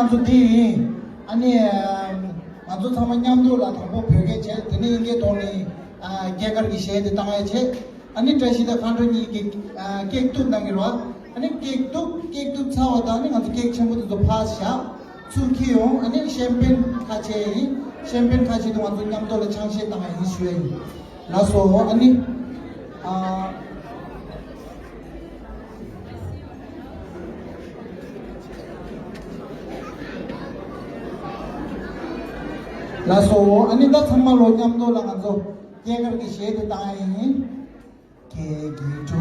아주 디 아니 아주 사만냠도 라타고 벽에 제 드니 이게 돈이 개가르기 셰데 땅에 제 아니 트레시다 칸토니 케이크 남기로와 아니 케이크 사와다니 아주 케이크 첨부도 좀 파샤 수키요 아니 샴페인 카체도 아주 냠도를 창시에 땅에 이슈에 라소 아니 라소 아니 다 정말 냠도 라가서 개가르기 셰데 땅에 Kegitu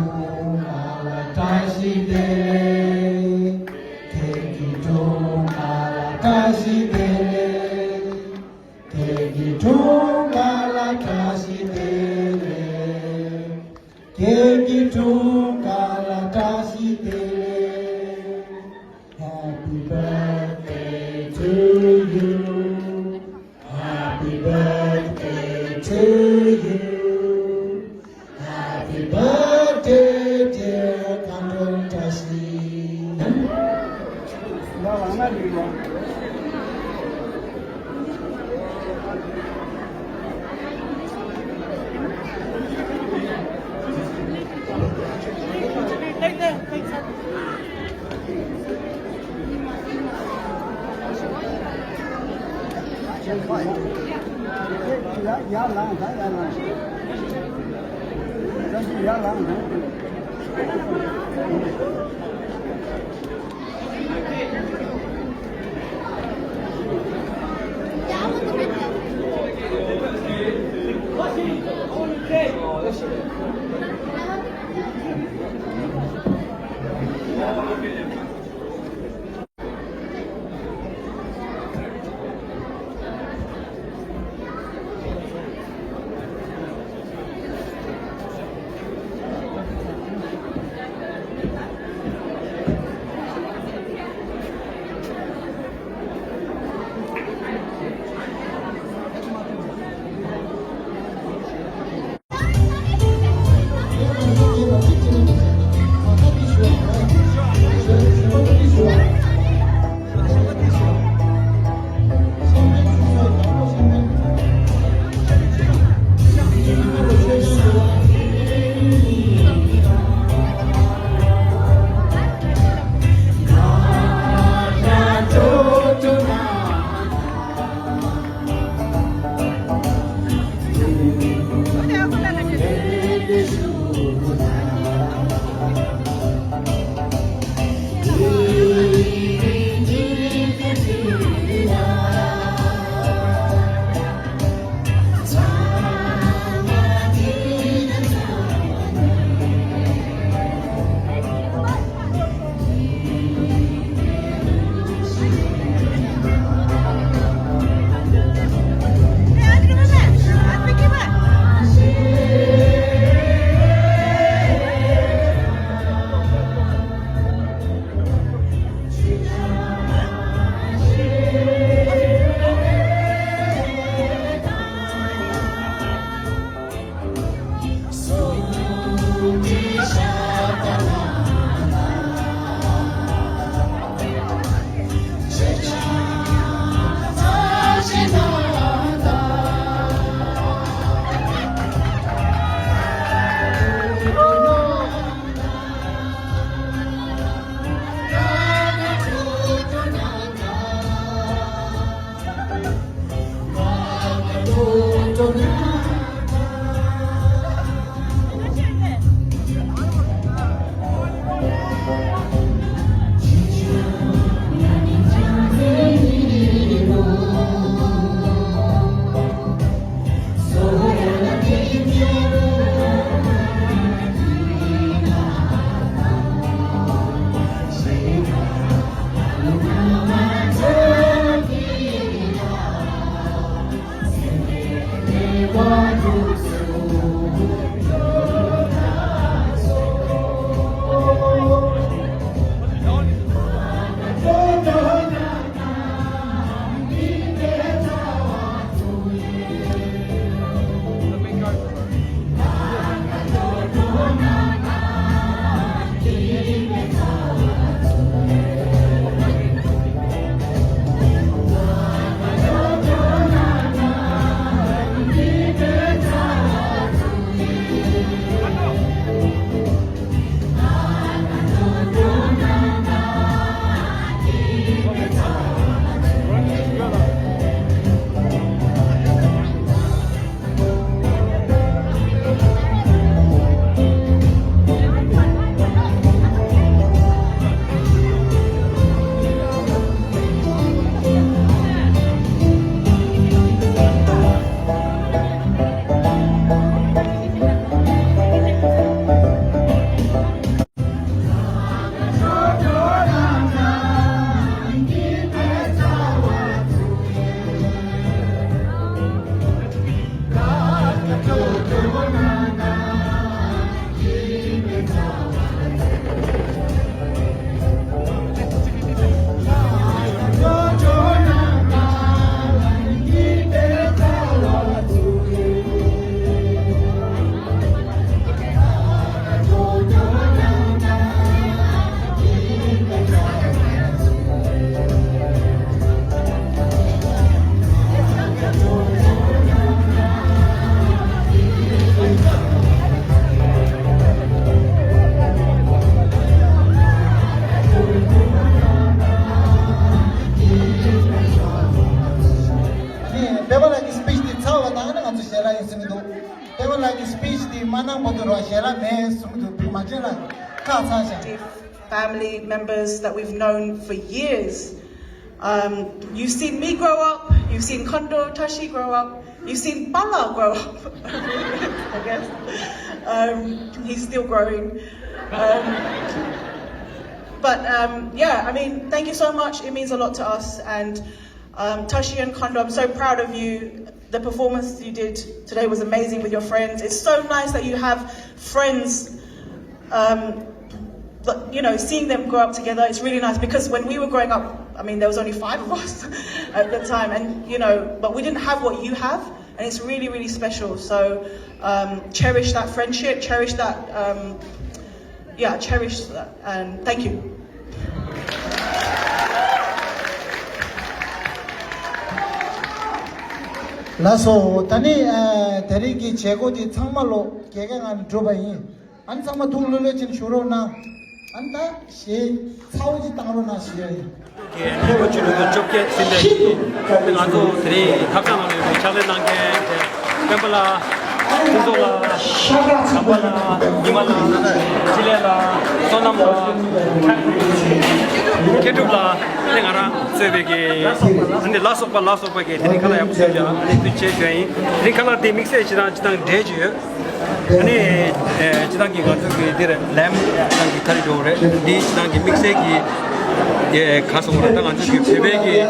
malatashidele, Kegitu malatashidele, Kegitu malatashidele, Kegitu malatashidele. Happy birthday to you, happy birthday to you. Happy birthday, dear Kandung Tashi. people like speech the tsawa dangana nganzu shela yisimido people like speech the manang bodoro shela me sumudo primajela ka sasha family members that we've known for years. You've seen me grow up, you've seen Kondo Tashi grow up, you've seen Bala grow up, I guess. He's still growing. Yeah, I mean, thank you so much. It means a lot to us. And Tashi and Kondo, I'm so proud of you. The performance you did today was amazing with your friends. It's so nice that you have friends, but, you know, seeing them grow up together, it's really nice because when we were growing up, I mean, there was only 5 of us at the time, and, you know, but we didn't have what you have, and it's really, really special. So cherish that friendship, cherish that, cherish that, and thank you. 라소 tani deriki chegodi thangmalo kegang drobai an sama dulule chin shuro na anta she sauji tangro na she ke ko chulu ko chopke sinde ngado tre thakana me chale nange kambala Kuzola, Kabala, Himala, Chilela, Sonamla, Ketubla, Nengara, Sevegi, and the last of Pagate, Nicola Yapuja, and the Chequay, Nicola de Mixation, Deju, and Chitangi got to be lamb, Taridore, the Chitangi Mixegi. 예, 가서 오랬다가 저기 베베기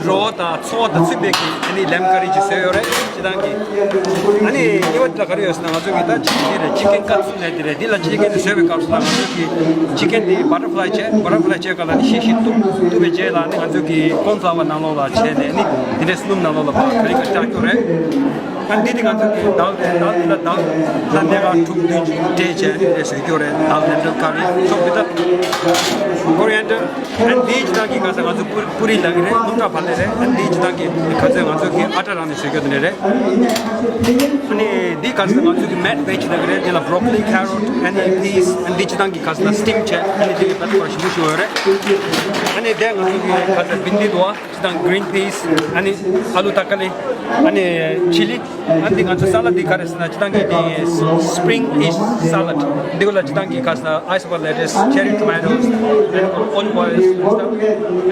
로다 소다 스베기 아니 램카리 주세요래 지단기 아니 이것도 가려서 나중에 다 치킨 카츠 내들에 딜라 치킨 세베 카츠 나중에 치킨이 버터플라이 체 갈라니 시시도 두베 제라니 저기 콘사와 나노라 체네니 디레스룸 나노라 바 그러니까 딱요래 간디디 간저기 나 내가 툭 데제 세교래 나는도 카리 좀비다 코리안드 and these tanki kasa ngazu puri lagire nunta phalere and these tanki kasa ngazu ki atarani segadnere ani di kasa ngazu ki mat veg lagire dela broccoli carrot and peas and these tanki kasa steam che and di pat for shimushu ore ani de ngazu ki kasa bindi doa sidang green peas ani alu takale ani chili and di ngazu salad di karasna chitangi di spring fish salad degola chitangi kasa iceberg lettuce cherry tomatoes and olive oil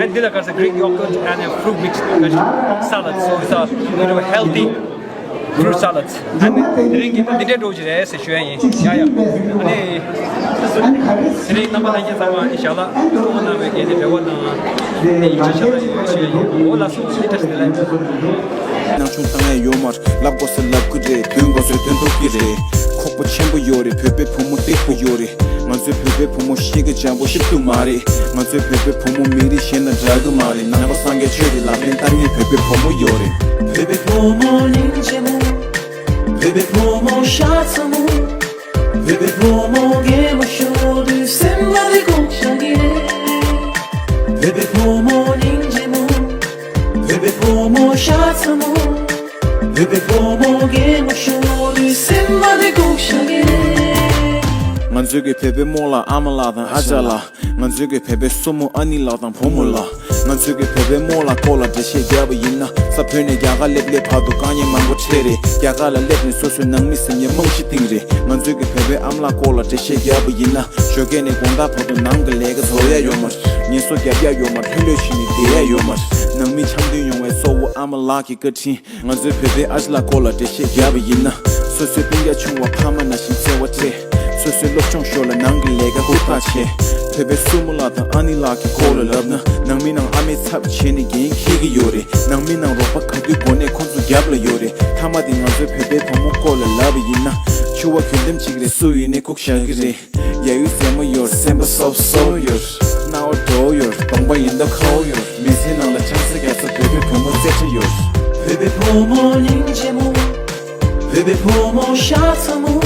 and then there's a Greek yogurt and a fruit mixed salad. So it's a little healthy fruit salad. And drinking the day doji is a shway. Yeah. And number 9 inshallah. Ona we get the one Ola so it Nachuntange yomar labgos labkude dungos dundukire kokpo chembo yore pepe pumu tekpo yore manzo pepe pumu shiga jambo shiptu mari manzo pepe pumu miri shena dragu mari namba sange chedi laben tangi pepe pumu yore pepe pumu ninjemu pepe pumu shatsamu pepe pumu gemo shodu semmade gokshagire pepe pumu ninjemu pepe pumu shatsamu pepe pumu gemo shodu semmade gokshagire Manzuge pepe mola amala dan ajala Manzuge pepe sumu anila dan pomula Manzuge pepe mola kola deshe gyaba yinna Sapene gyaga leble padu kanye mango chere Gyaga la leble sosu nangmi semye mongshi tingre Manzuge pepe amla kola deshe gyaba yinna Shogene gonda padu nangga lega zoya yomar Nyeso gyabya yomar hilo shini deya yomar Nangmi chamdi yongwe sowu amala ki gati Manzuge pepe ajla kola deshe gyaba yinna Sosu pingya chungwa kama nashin sewa tre Sosu lokchong shola nangga lega hupache Pepe sumula ta anila ki kola labna Nangmi nang ame tsab cheni gen kigi yore Nangmi nang ropa kagyu gone konzu gyabla yore Tamadi nganzo pepe pomo kola labi yinna Chuwa kyundem chigre suyi ne kuk shagire Yayu sema yor, semba sof so yor Nao do yor, tongba yinda kao yor Misi nang la chansi gasa pepe pomo zeta yor Pepe pomo ninjemu Pepe pomo shatamu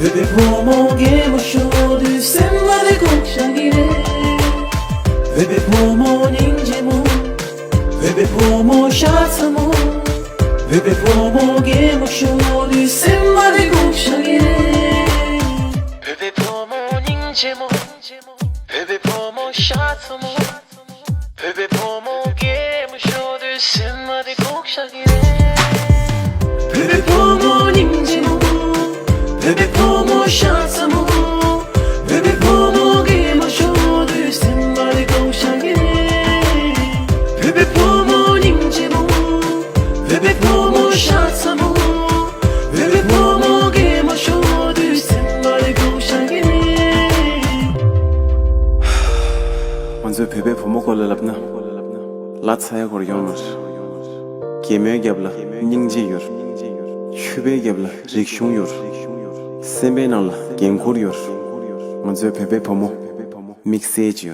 Pepe pomo gemo shodu semmade gokshagire Pepe pomo ninjemu Pepe pomo shatamu Pepe pomo gemo shodu semmade gokshagire Pepe pomo ninjemu Pepe pomo shatamu Pepe pomo gemo shodu semmade gokshagire Bebe pomo nimjimu, bebe pomo shatsamu, bebe pomo gema shodu simbali gaushagire. Bebe pomo nimjimu, bebe pomo shatsamu, bebe pomo gema shodu simbali gaushagire. 먼저 베베 부모콜라 랍나 라츠야 거리요머 게메 갭라 닝지요 슈베 갭라 릭숑요 셈베나라 겐코리요 먼저 베베 부모 믹세지요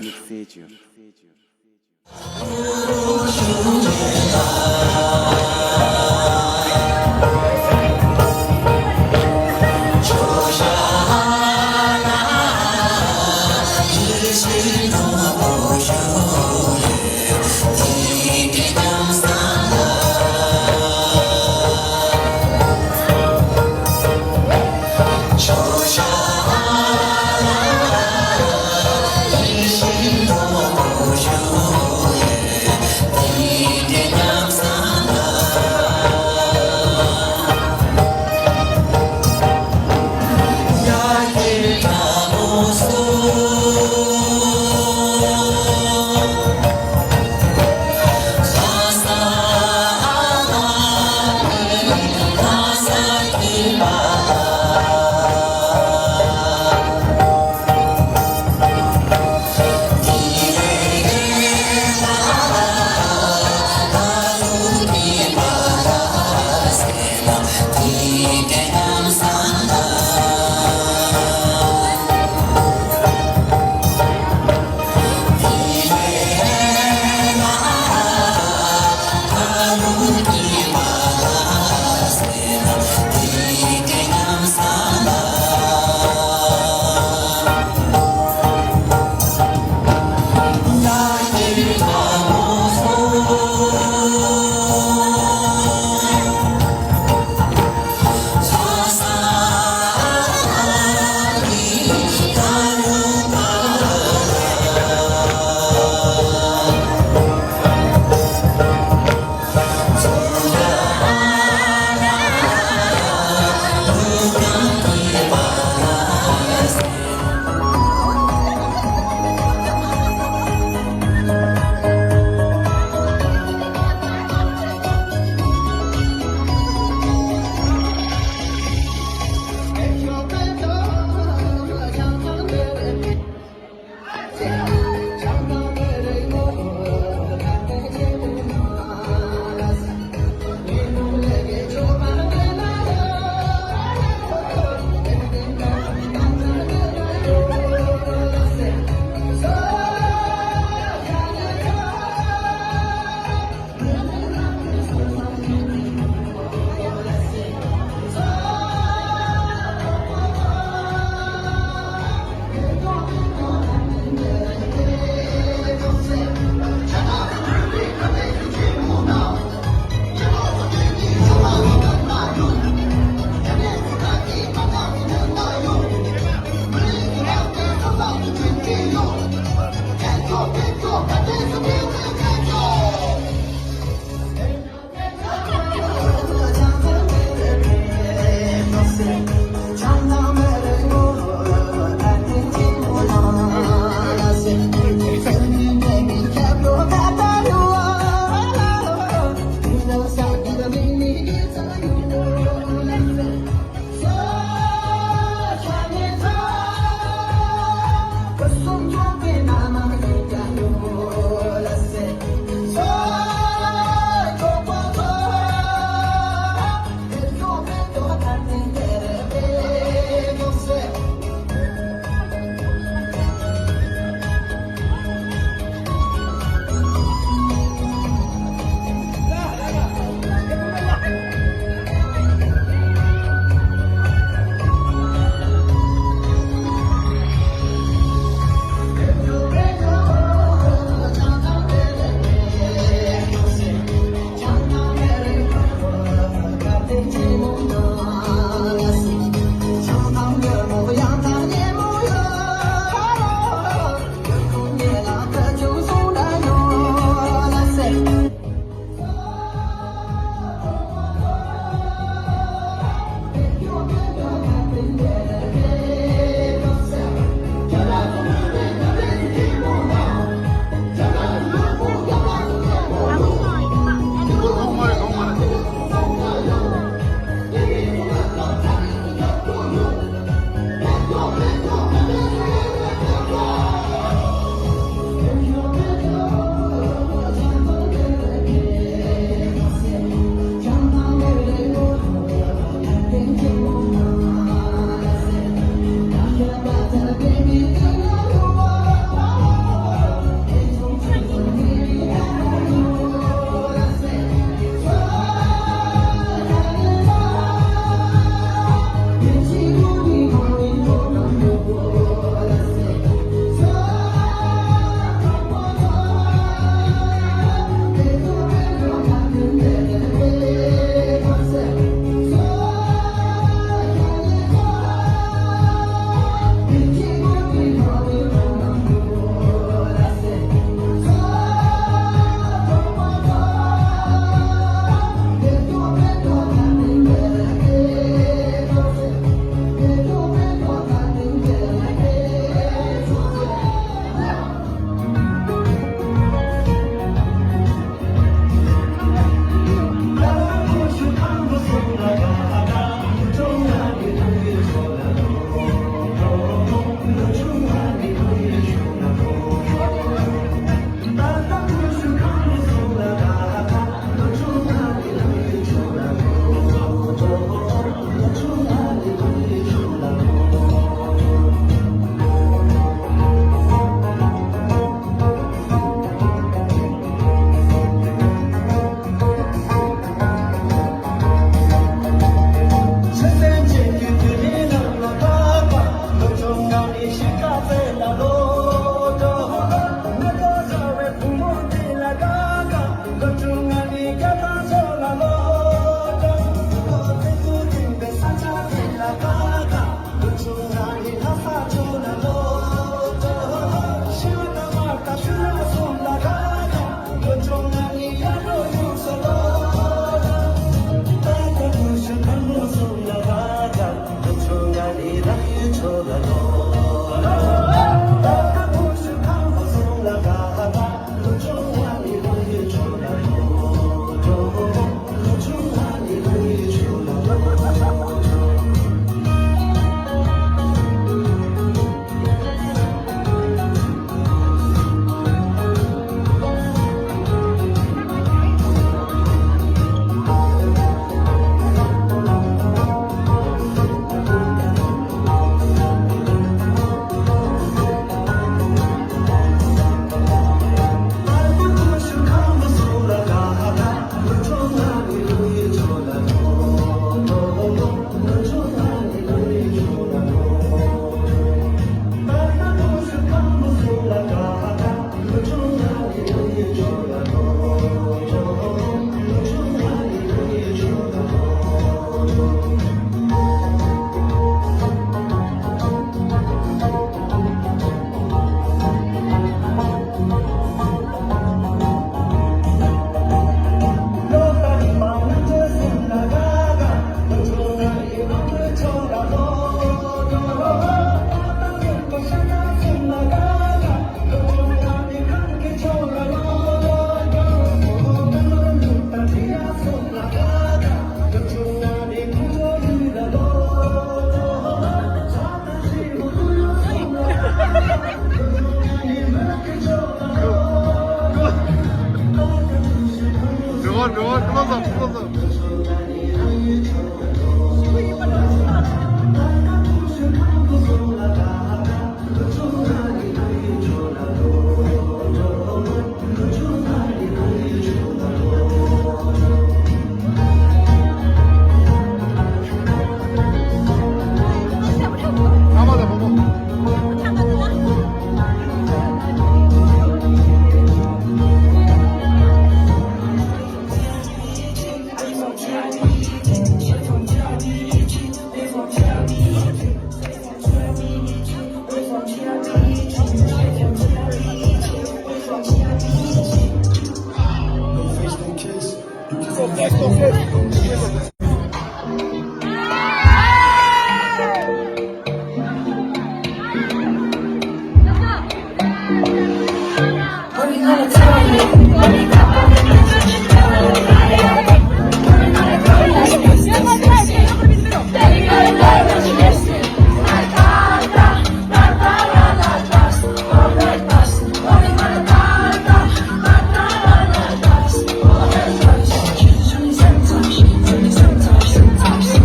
Sometimes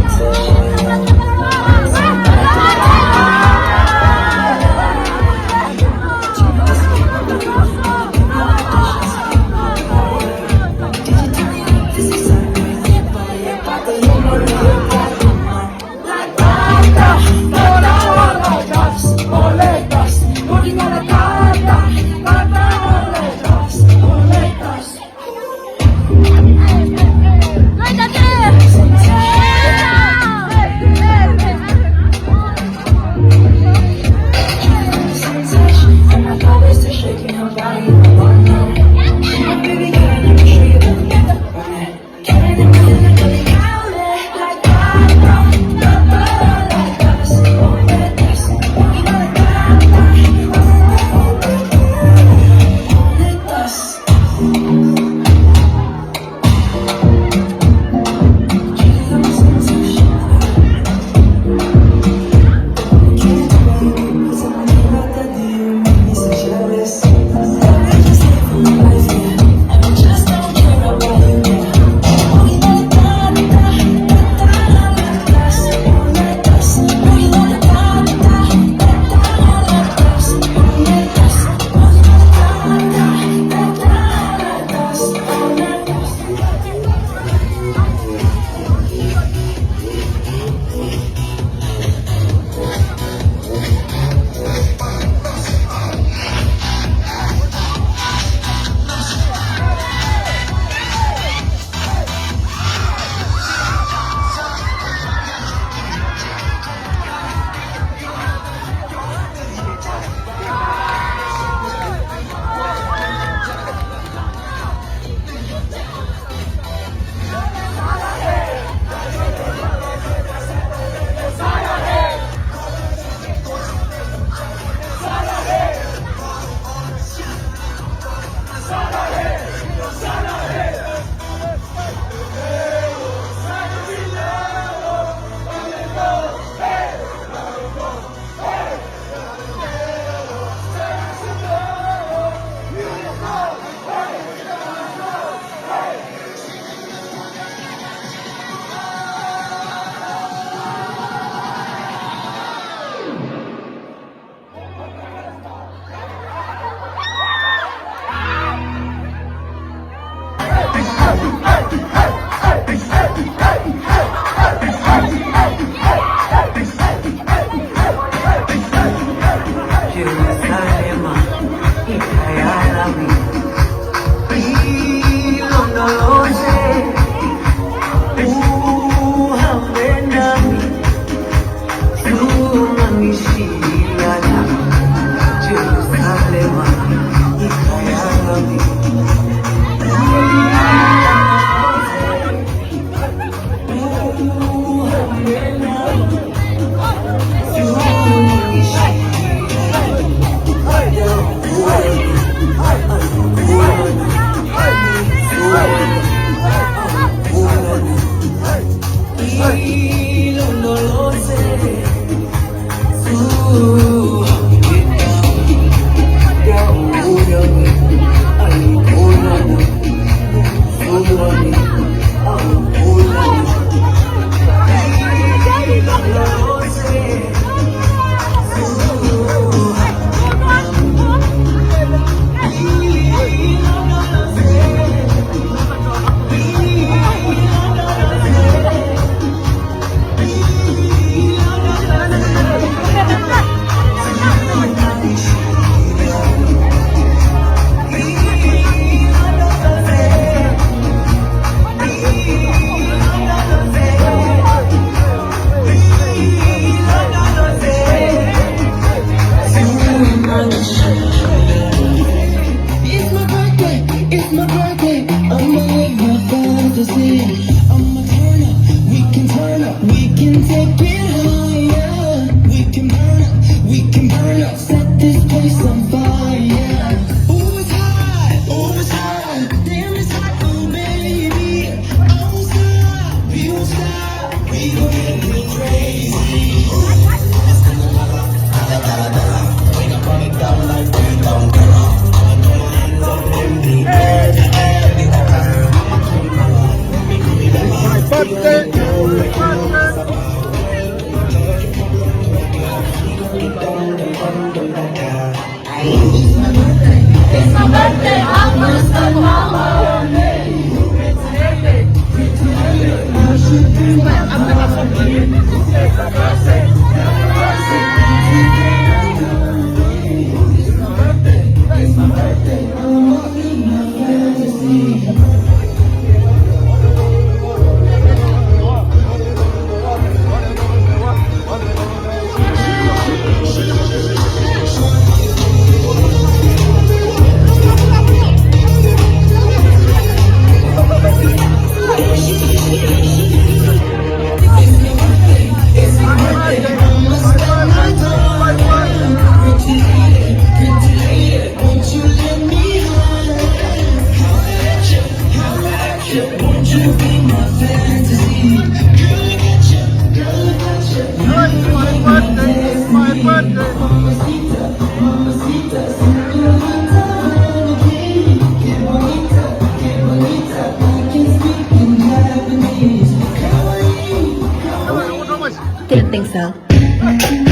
Didn't think so.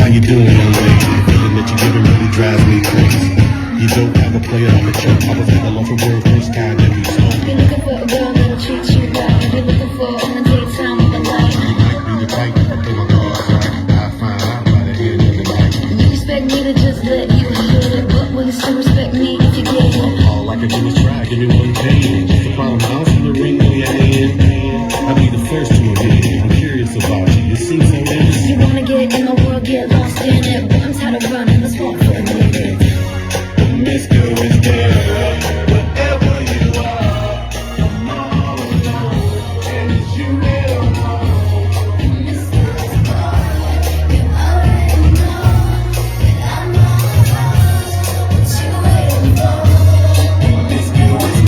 How you doing, young lady? The feeling that you're giving really drives me crazy. You don't have a player on the show. I was at the local world first time that we saw. You're looking for a girl that'll treat you right. You're looking for on the daytime with the light. You might be the type to throw my cards right. I find out by the end of the night. You expect me to just let you hit it, but will you still respect me if you get it? All I can do is try, give me one thing. What's the problem? I don't see the ring on your hand. I'll be the first to admit it. I'm curious about you. You seem so innocent. You wanna get in my world, get lost in it, but I'm tired of running. Let's walk for a minute. This girl is there. Whatever you are, I'm all alone. And it's you that I want. This girl is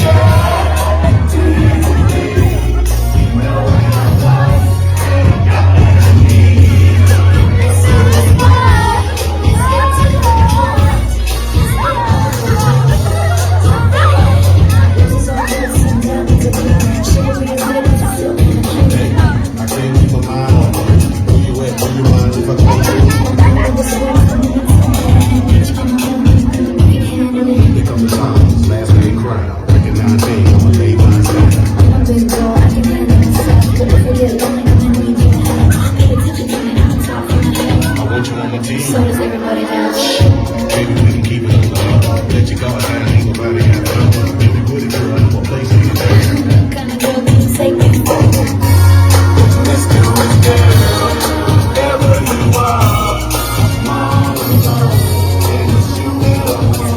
there. Too easy to leave. You know what I want. And I got what I need. This is why it's getting hard. I can't keep my mind on you. Where you at? Where you mind if I call you? Here comes the songs, last name crowd. Recognize me, I'ma lay my side. I want you on my team. So does everybody else. Maybe we can keep it alive. Let your guard down, ain't nobody got time. Baby, put it, girl, I'm a place in your life. Kind of girl can you take me? Let's do it, girl. Wherever you are, I'm all alone. And it's you that I want.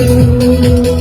Ooh.